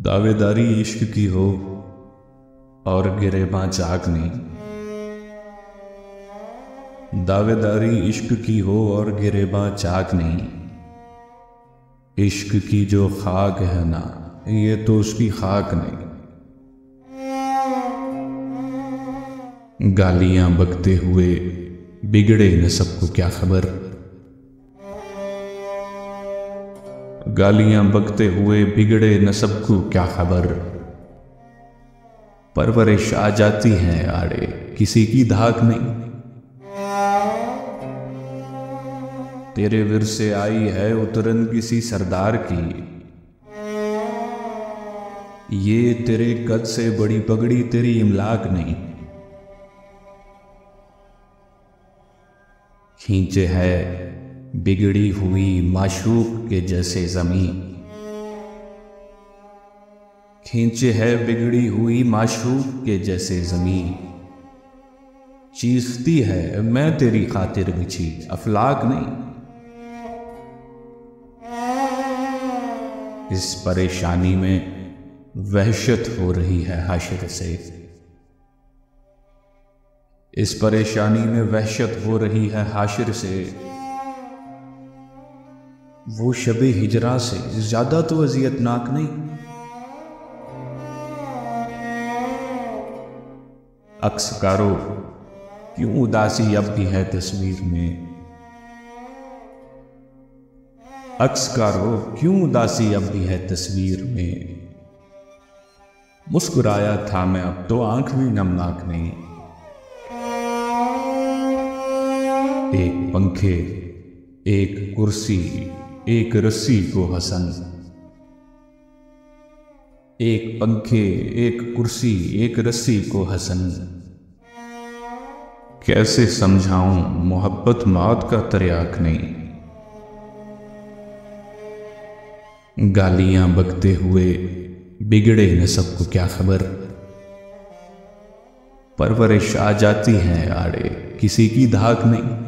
दावेदारी इश्क की हो और गिरेबां चाक नहीं। दावेदारी इश्क की हो और गिरेबां चाक नहीं। इश्क की जो खाक है ना, ये तो उसकी खाक नहीं। गालियां बकते हुए बिगड़े न सबको क्या खबर। गालियां बकते हुए बिगड़े न सबको क्या खबर। परवरिश आ जाती है आड़े, किसी की धाक नहीं। तेरे विरसे आई है उतरन किसी सरदार की। ये तेरे कद से बड़ी पगड़ी तेरी इमलाक नहीं। खींचे है बिगड़ी हुई माशूक के जैसे ज़मीं। खींचे है बिगड़ी हुई माशूक के जैसे ज़मीं। चीखती है मैं तेरी खातिर बिछी अफलाक नहीं। इस परेशानी में वहशत हो रही है हाशिर से। इस परेशानी में वहशत हो रही है हाशिर से। वो शबे हिजरा से ज्यादा तो अजियतनाक नहीं। अक्सकारो क्यों उदासी अब भी है तस्वीर में। अक्सकारो क्यों उदासी अब भी है तस्वीर में। मुस्कुराया था मैं अब तो आंख भी नमनाक नहीं। एक पंखे एक कुर्सी एक रस्सी को हसन। एक पंखे एक कुर्सी एक रस्सी को हसन। कैसे समझाऊं मोहब्बत मौत का तर्याक नहीं। गालियां बकते हुए बिगड़े न सबको क्या खबर। परवरिश आ जाती है आड़े, किसी की धाक नहीं।